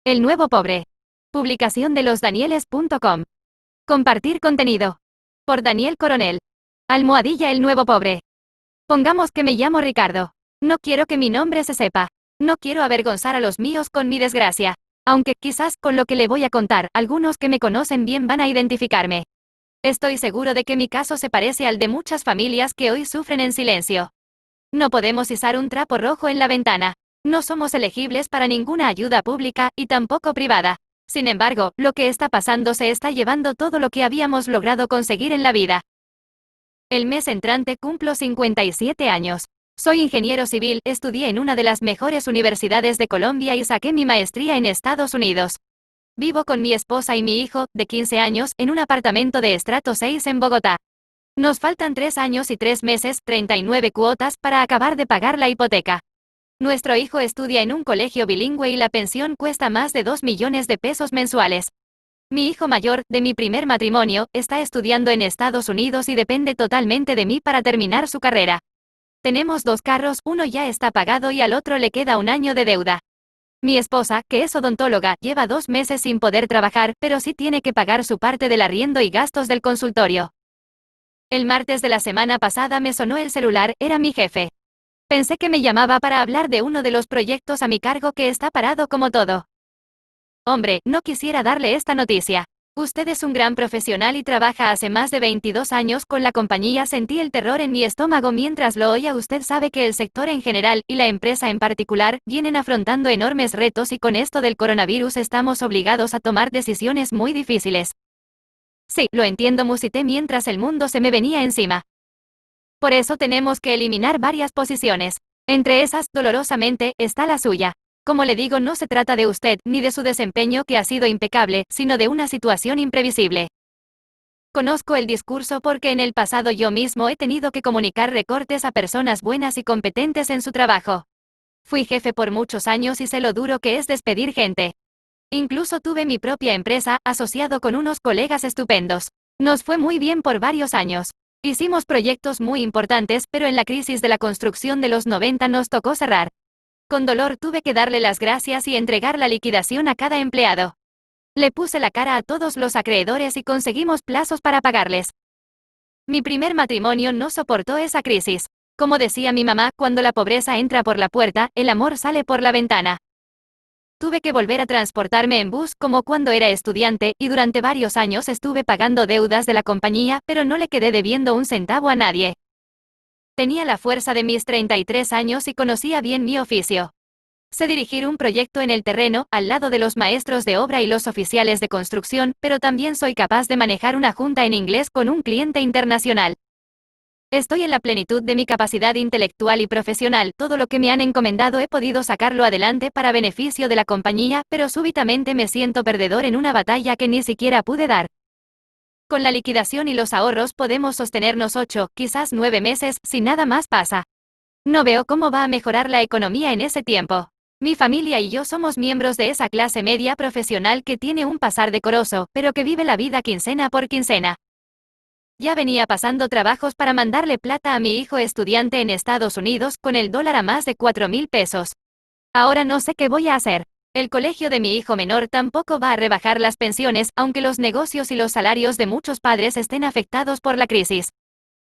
El nuevo pobre. Publicación de losdanieles.com. Compartir contenido. Por Daniel Coronel. Almohadilla El nuevo pobre. Pongamos que me llamo Ricardo. No quiero que mi nombre se sepa. No quiero avergonzar a los míos con mi desgracia. Aunque, quizás, con lo que le voy a contar, algunos que me conocen bien van a identificarme. Estoy seguro de que mi caso se parece al de muchas familias que hoy sufren en silencio. No podemos izar un trapo rojo en la ventana. No somos elegibles para ninguna ayuda pública, y tampoco privada. Sin embargo, lo que está pasando se está llevando todo lo que habíamos logrado conseguir en la vida. El mes entrante cumplo 57 años. Soy ingeniero civil, estudié en una de las mejores universidades de Colombia y saqué mi maestría en Estados Unidos. Vivo con mi esposa y mi hijo, de 15 años, en un apartamento de estrato 6 en Bogotá. Nos faltan 3 años y 3 meses, 39 cuotas, para acabar de pagar la hipoteca. Nuestro hijo estudia en un colegio bilingüe y la pensión cuesta más de 2 millones de pesos mensuales. Mi hijo mayor, de mi primer matrimonio, está estudiando en Estados Unidos y depende totalmente de mí para terminar su carrera. Tenemos 2 carros, uno ya está pagado y al otro le queda 1 año de deuda. Mi esposa, que es odontóloga, lleva 2 meses sin poder trabajar, pero sí tiene que pagar su parte del arriendo y gastos del consultorio. El martes de la semana pasada me sonó el celular, era mi jefe. Pensé que me llamaba para hablar de uno de los proyectos a mi cargo que está parado como todo. Hombre, no quisiera darle esta noticia. Usted es un gran profesional y trabaja hace más de 22 años con la compañía. Sentí el terror en mi estómago mientras lo oía. Usted sabe que el sector en general, y la empresa en particular, vienen afrontando enormes retos y con esto del coronavirus estamos obligados a tomar decisiones muy difíciles. Sí, lo entiendo, musité mientras el mundo se me venía encima. Por eso tenemos que eliminar varias posiciones. Entre esas, dolorosamente, está la suya. Como le digo, no se trata de usted, ni de su desempeño que ha sido impecable, sino de una situación imprevisible. Conozco el discurso porque en el pasado yo mismo he tenido que comunicar recortes a personas buenas y competentes en su trabajo. Fui jefe por muchos años y sé lo duro que es despedir gente. Incluso tuve mi propia empresa, asociado con unos colegas estupendos. Nos fue muy bien por varios años. Hicimos proyectos muy importantes, pero en la crisis de la construcción de los 90 nos tocó cerrar. Con dolor tuve que darle las gracias y entregar la liquidación a cada empleado. Le puse la cara a todos los acreedores y conseguimos plazos para pagarles. Mi primer matrimonio no soportó esa crisis. Como decía mi mamá, cuando la pobreza entra por la puerta, el amor sale por la ventana. Tuve que volver a transportarme en bus como cuando era estudiante, y durante varios años estuve pagando deudas de la compañía, pero no le quedé debiendo un centavo a nadie. Tenía la fuerza de mis 33 años y conocía bien mi oficio. Sé dirigir un proyecto en el terreno, al lado de los maestros de obra y los oficiales de construcción, pero también soy capaz de manejar una junta en inglés con un cliente internacional. Estoy en la plenitud de mi capacidad intelectual y profesional. Todo lo que me han encomendado he podido sacarlo adelante para beneficio de la compañía, pero súbitamente me siento perdedor en una batalla que ni siquiera pude dar. Con la liquidación y los ahorros podemos sostenernos 8, quizás 9 meses, si nada más pasa. No veo cómo va a mejorar la economía en ese tiempo. Mi familia y yo somos miembros de esa clase media profesional que tiene un pasar decoroso, pero que vive la vida quincena por quincena. Ya venía pasando trabajos para mandarle plata a mi hijo estudiante en Estados Unidos, con el dólar a más de 4,000 pesos. Ahora no sé qué voy a hacer. El colegio de mi hijo menor tampoco va a rebajar las pensiones, aunque los negocios y los salarios de muchos padres estén afectados por la crisis.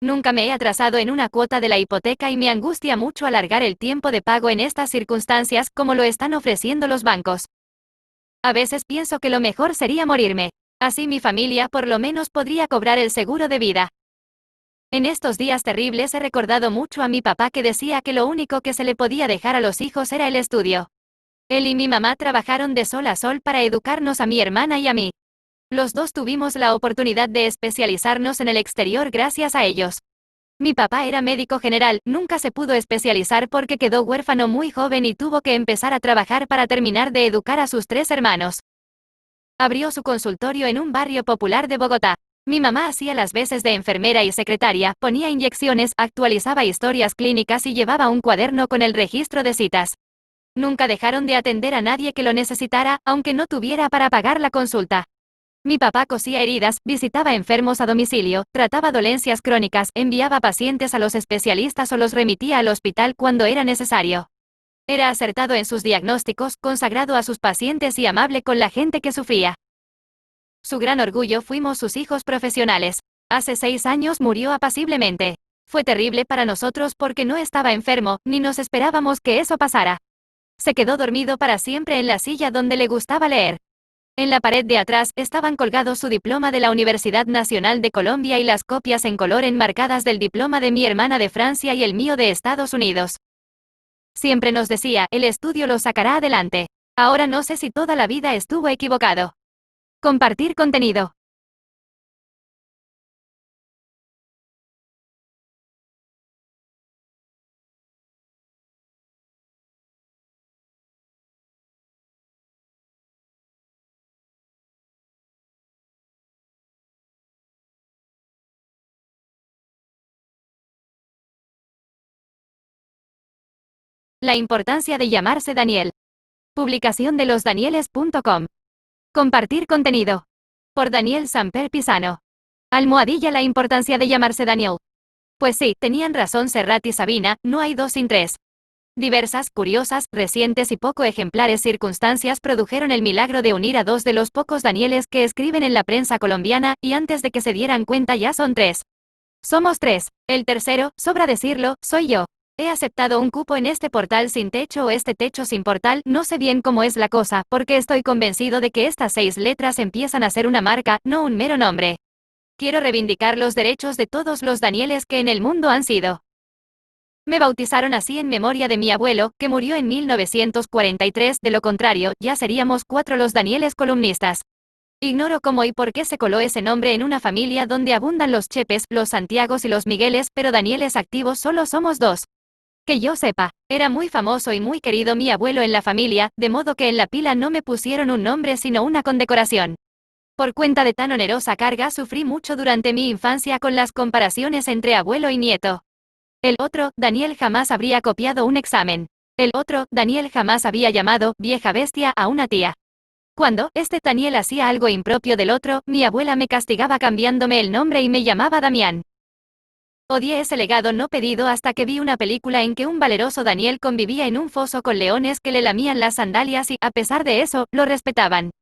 Nunca me he atrasado en una cuota de la hipoteca y me angustia mucho alargar el tiempo de pago en estas circunstancias, como lo están ofreciendo los bancos. A veces pienso que lo mejor sería morirme. Así mi familia por lo menos podría cobrar el seguro de vida. En estos días terribles he recordado mucho a mi papá, que decía que lo único que se le podía dejar a los hijos era el estudio. Él y mi mamá trabajaron de sol a sol para educarnos a mi hermana y a mí. Los dos tuvimos la oportunidad de especializarnos en el exterior gracias a ellos. Mi papá era médico general, nunca se pudo especializar porque quedó huérfano muy joven y tuvo que empezar a trabajar para terminar de educar a sus 3 hermanos. Abrió su consultorio en un barrio popular de Bogotá. Mi mamá hacía las veces de enfermera y secretaria, ponía inyecciones, actualizaba historias clínicas y llevaba un cuaderno con el registro de citas. Nunca dejaron de atender a nadie que lo necesitara, aunque no tuviera para pagar la consulta. Mi papá cosía heridas, visitaba enfermos a domicilio, trataba dolencias crónicas, enviaba pacientes a los especialistas o los remitía al hospital cuando era necesario. Era acertado en sus diagnósticos, consagrado a sus pacientes y amable con la gente que sufría. Su gran orgullo fuimos sus hijos profesionales. Hace 6 años murió apaciblemente. Fue terrible para nosotros porque no estaba enfermo, ni nos esperábamos que eso pasara. Se quedó dormido para siempre en la silla donde le gustaba leer. En la pared de atrás estaban colgados su diploma de la Universidad Nacional de Colombia y las copias en color enmarcadas del diploma de mi hermana de Francia y el mío de Estados Unidos. Siempre nos decía, el estudio lo sacará adelante. Ahora no sé si toda la vida estuvo equivocado. Compartir contenido. La importancia de llamarse Daniel. Publicación de losdanieles.com. Compartir contenido. Por Daniel Samper Pisano. Almohadilla la importancia de llamarse Daniel. Pues sí, tenían razón Serrat y Sabina, no hay dos sin tres. Diversas, curiosas, recientes y poco ejemplares circunstancias produjeron el milagro de unir a dos de los pocos Danieles que escriben en la prensa colombiana, y antes de que se dieran cuenta ya son tres. Somos tres. El tercero, sobra decirlo, soy yo. He aceptado un cupo en este portal sin techo o este techo sin portal, no sé bien cómo es la cosa, porque estoy convencido de que estas 6 letras empiezan a ser una marca, no un mero nombre. Quiero reivindicar los derechos de todos los Danieles que en el mundo han sido. Me bautizaron así en memoria de mi abuelo, que murió en 1943, de lo contrario, ya seríamos 4 los Danieles columnistas. Ignoro cómo y por qué se coló ese nombre en una familia donde abundan los Chepes, los Santiagos y los Migueles, pero Danieles activos solo somos 2. Que yo sepa, era muy famoso y muy querido mi abuelo en la familia, de modo que en la pila no me pusieron un nombre sino una condecoración. Por cuenta de tan onerosa carga sufrí mucho durante mi infancia con las comparaciones entre abuelo y nieto. El otro, Daniel, jamás habría copiado un examen. El otro, Daniel, jamás había llamado vieja bestia a una tía. Cuando este Daniel hacía algo impropio del otro, mi abuela me castigaba cambiándome el nombre y me llamaba Damián. Odié ese legado no pedido hasta que vi una película en que un valeroso Daniel convivía en un foso con leones que le lamían las sandalias y, a pesar de eso, lo respetaban.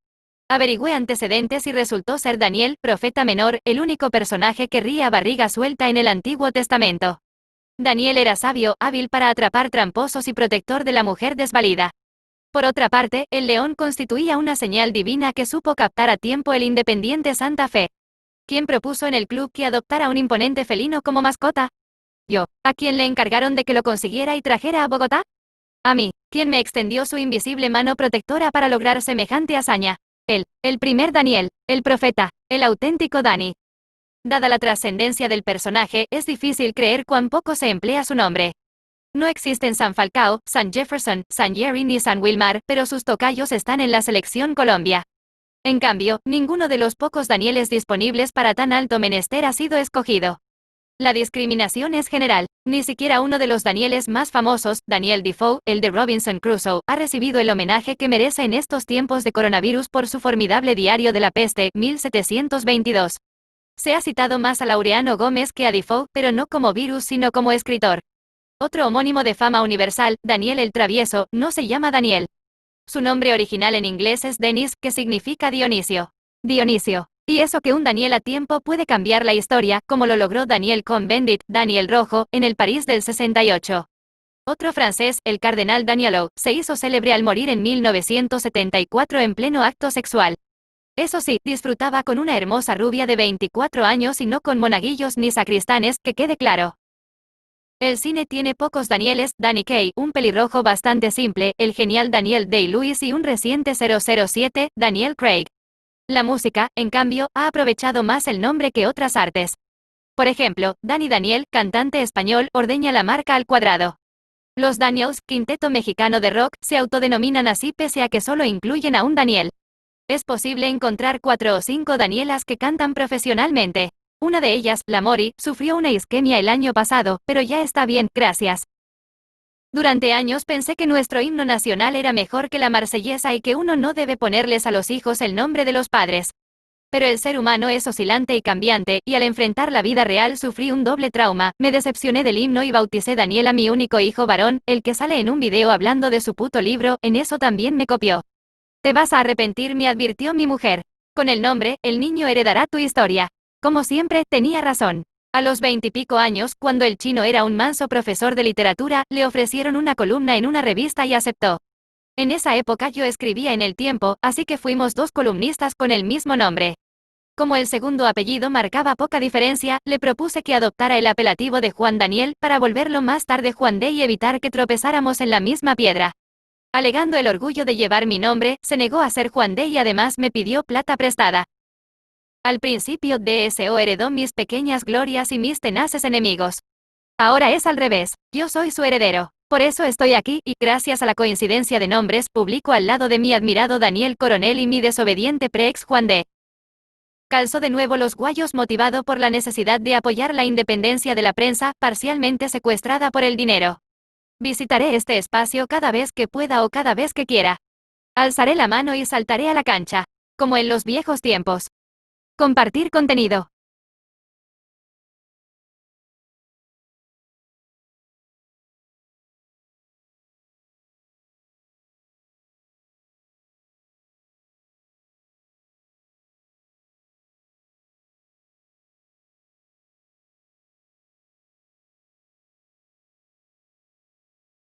Averigüé antecedentes y resultó ser Daniel, profeta menor, el único personaje que ría a barriga suelta en el Antiguo Testamento. Daniel era sabio, hábil para atrapar tramposos y protector de la mujer desvalida. Por otra parte, el león constituía una señal divina que supo captar a tiempo el Independiente Santa Fe. ¿Quién propuso en el club que adoptara un imponente felino como mascota? Yo. ¿A quién le encargaron de que lo consiguiera y trajera a Bogotá? A mí. ¿Quién me extendió su invisible mano protectora para lograr semejante hazaña? Él, el primer Daniel, el profeta, el auténtico Dani. Dada la trascendencia del personaje, es difícil creer cuán poco se emplea su nombre. No existen San Falcao, San Jefferson, San Jerry ni San Wilmar, pero sus tocayos están en la selección Colombia. En cambio, ninguno de los pocos Danieles disponibles para tan alto menester ha sido escogido. La discriminación es general. Ni siquiera uno de los Danieles más famosos, Daniel Defoe, el de Robinson Crusoe, ha recibido el homenaje que merece en estos tiempos de coronavirus por su formidable Diario de la Peste, 1722. Se ha citado más a Laureano Gómez que a Defoe, pero no como virus sino como escritor. Otro homónimo de fama universal, Daniel el Travieso, no se llama Daniel. Su nombre original en inglés es Denis, que significa Dionisio. Dionisio. Y eso que un Daniel a tiempo puede cambiar la historia, como lo logró Daniel Cohn-Bendit, Daniel Rojo, en el París del 68. Otro francés, el cardenal Danielou, se hizo célebre al morir en 1974 en pleno acto sexual. Eso sí, disfrutaba con una hermosa rubia de 24 años y no con monaguillos ni sacristanes, que quede claro. El cine tiene pocos Danieles, Danny Kaye, un pelirrojo bastante simple, el genial Daniel Day-Lewis y un reciente 007, Daniel Craig. La música, en cambio, ha aprovechado más el nombre que otras artes. Por ejemplo, Dani Daniel, cantante español, ordeña la marca al cuadrado. Los Daniels, quinteto mexicano de rock, se autodenominan así pese a que solo incluyen a un Daniel. Es posible encontrar 4 o 5 Danielas que cantan profesionalmente. Una de ellas, la Mori, sufrió una isquemia el año pasado, pero ya está bien, gracias. Durante años pensé que nuestro himno nacional era mejor que la marsellesa y que uno no debe ponerles a los hijos el nombre de los padres. Pero el ser humano es oscilante y cambiante, y al enfrentar la vida real sufrí un doble trauma, me decepcioné del himno y bauticé Daniel a mi único hijo varón, el que sale en un video hablando de su puto libro, en eso también me copió. Te vas a arrepentir, me advirtió mi mujer. Con el nombre, el niño heredará tu historia. Como siempre, tenía razón. A los 20 y pico años, cuando el chino era un manso profesor de literatura, le ofrecieron una columna en una revista y aceptó. En esa época yo escribía en El Tiempo, así que fuimos dos columnistas con el mismo nombre. Como el segundo apellido marcaba poca diferencia, le propuse que adoptara el apelativo de Juan Daniel, para volverlo más tarde Juan D y evitar que tropezáramos en la misma piedra. Alegando el orgullo de llevar mi nombre, se negó a ser Juan D y además me pidió plata prestada. Al principio DSO heredó mis pequeñas glorias y mis tenaces enemigos. Ahora es al revés, yo soy su heredero. Por eso estoy aquí, y, gracias a la coincidencia de nombres, publico al lado de mi admirado Daniel Coronel y mi desobediente preex Juan D. Calzó de nuevo los guayos motivado por la necesidad de apoyar la independencia de la prensa, parcialmente secuestrada por el dinero. Visitaré este espacio cada vez que pueda o cada vez que quiera. Alzaré la mano y saltaré a la cancha. Como en los viejos tiempos. Compartir contenido.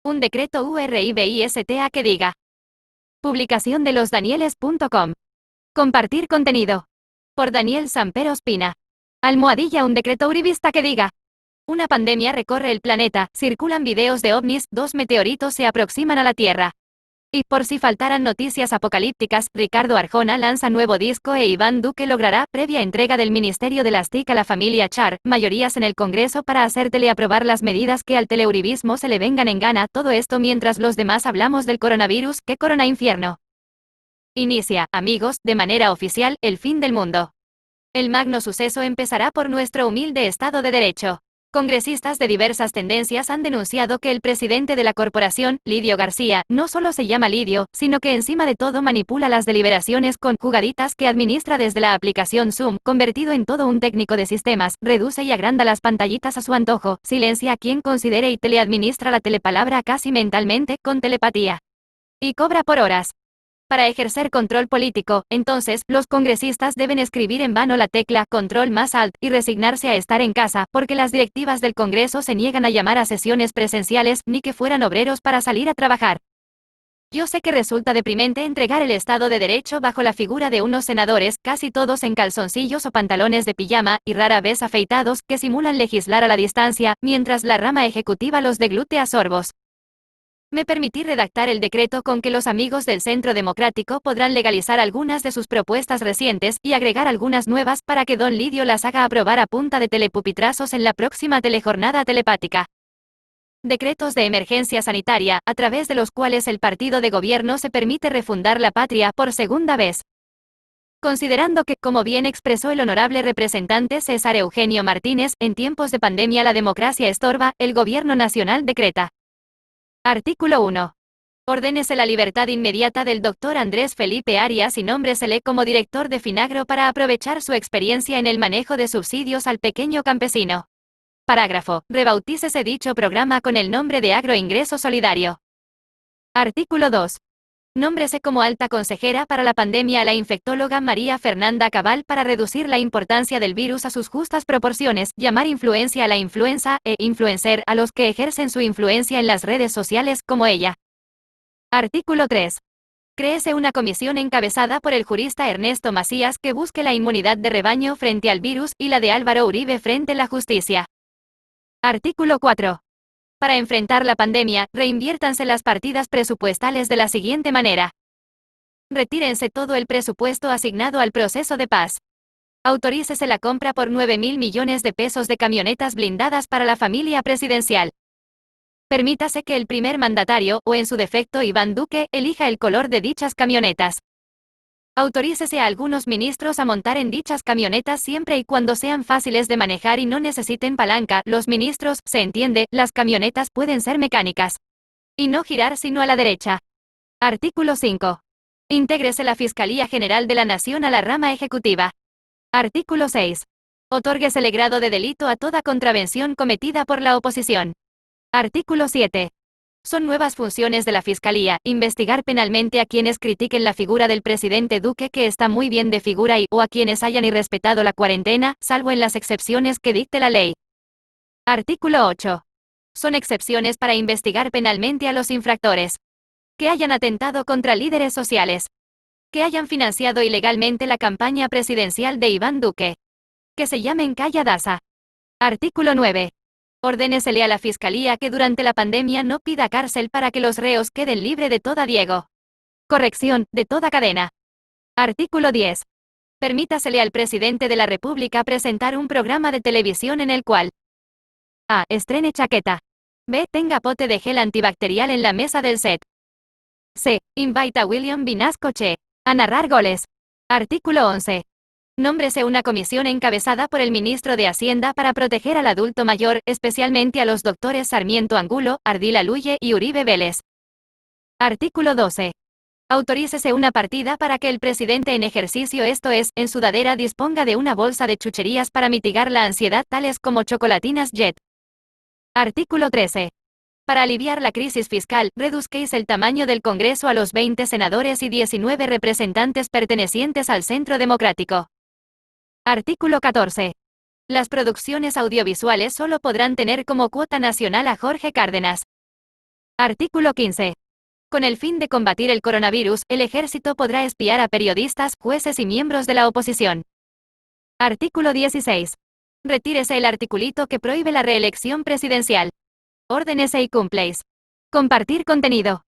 Un decreto URIBISTA que diga. Publicación de losdanieles.com. Compartir contenido. Por Daniel Samper Ospina. Almohadilla un decreto uribista que diga. Una pandemia recorre el planeta, circulan videos de ovnis, 2 meteoritos se aproximan a la Tierra. Y por si faltaran noticias apocalípticas, Ricardo Arjona lanza nuevo disco e Iván Duque logrará, previa entrega del Ministerio de las TIC a la familia Char, mayorías en el Congreso para hacer teleaprobar las medidas que al teleuribismo se le vengan en gana, todo esto mientras los demás hablamos del coronavirus, ¡qué corona infierno! Inicia, amigos, de manera oficial, el fin del mundo. El magno suceso empezará por nuestro humilde Estado de Derecho. Congresistas de diversas tendencias han denunciado que el presidente de la corporación, Lidio García, no solo se llama Lidio, sino que encima de todo manipula las deliberaciones con jugaditas que administra desde la aplicación Zoom, convertido en todo un técnico de sistemas, reduce y agranda las pantallitas a su antojo, silencia a quien considere y teleadministra la telepalabra casi mentalmente, con telepatía. Y cobra por horas. Para ejercer control político, entonces, los congresistas deben escribir en vano la tecla Control más Alt y resignarse a estar en casa, porque las directivas del Congreso se niegan a llamar a sesiones presenciales, ni que fueran obreros para salir a trabajar. Yo sé que resulta deprimente entregar el Estado de Derecho bajo la figura de unos senadores, casi todos en calzoncillos o pantalones de pijama, y rara vez afeitados, que simulan legislar a la distancia, mientras la rama ejecutiva los deglute a sorbos. Me permití redactar el decreto con que los amigos del Centro Democrático podrán legalizar algunas de sus propuestas recientes y agregar algunas nuevas para que don Lidio las haga aprobar a punta de telepupitrazos en la próxima telejornada telepática. Decretos de emergencia sanitaria, a través de los cuales el partido de gobierno se permite refundar la patria por segunda vez. Considerando que, como bien expresó el honorable representante César Eugenio Martínez, en tiempos de pandemia la democracia estorba, el gobierno nacional decreta. Artículo 1. Ordénese la libertad inmediata del doctor Andrés Felipe Arias y nómbresele como director de Finagro para aprovechar su experiencia en el manejo de subsidios al pequeño campesino. Parágrafo. Rebautícese dicho programa con el nombre de Agroingreso Solidario. Artículo 2. Nómbrese como alta consejera para la pandemia a la infectóloga María Fernanda Cabal para reducir la importancia del virus a sus justas proporciones, llamar influencia a la influenza, e influencer a los que ejercen su influencia en las redes sociales, como ella. Artículo 3. Créese una comisión encabezada por el jurista Ernesto Macías que busque la inmunidad de rebaño frente al virus, y la de Álvaro Uribe frente a la justicia. Artículo 4. Para enfrentar la pandemia, reinviértanse las partidas presupuestales de la siguiente manera. Retírense todo el presupuesto asignado al proceso de paz. Autorícese la compra por 9.000 millones de pesos de camionetas blindadas para la familia presidencial. Permítase que el primer mandatario, o en su defecto Iván Duque, elija el color de dichas camionetas. Autorícese a algunos ministros a montar en dichas camionetas siempre y cuando sean fáciles de manejar y no necesiten palanca. Los ministros, se entiende, las camionetas pueden ser mecánicas. Y no girar sino a la derecha. Artículo 5. Intégrese la Fiscalía General de la Nación a la rama ejecutiva. Artículo 6. Otórguesele grado de delito a toda contravención cometida por la oposición. Artículo 7. Son nuevas funciones de la Fiscalía, investigar penalmente a quienes critiquen la figura del presidente Duque, que está muy bien de figura, o a quienes hayan irrespetado la cuarentena, salvo en las excepciones que dicte la ley. Artículo 8. Son excepciones para investigar penalmente a los infractores que hayan atentado contra líderes sociales, que hayan financiado ilegalmente la campaña presidencial de Iván Duque, que se llamen Calla Daza. Artículo 9. Ordénesele a la Fiscalía que durante la pandemia no pida cárcel para que los reos queden libre de toda corrección, de toda cadena. Artículo 10. Permítasele al presidente de la República presentar un programa de televisión en el cual a. Estrene chaqueta. b. Tenga pote de gel antibacterial en la mesa del set. c. Invite a William Vinasco Che a narrar goles. Artículo 11. Nómbrese una comisión encabezada por el ministro de Hacienda para proteger al adulto mayor, especialmente a los doctores Sarmiento Angulo, Ardila Luye y Uribe Vélez. Artículo 12. Autorícese una partida para que el presidente en ejercicio, esto es, en sudadera, disponga de una bolsa de chucherías para mitigar la ansiedad, tales como chocolatinas Jet. Artículo 13. Para aliviar la crisis fiscal, reduzcáis el tamaño del Congreso a los 20 senadores y 19 representantes pertenecientes al Centro Democrático. Artículo 14. Las producciones audiovisuales solo podrán tener como cuota nacional a Jorge Cárdenas. Artículo 15. Con el fin de combatir el coronavirus, el ejército podrá espiar a periodistas, jueces y miembros de la oposición. Artículo 16. Retírese el articulito que prohíbe la reelección presidencial. Ordénese y cumpléis. Compartir contenido.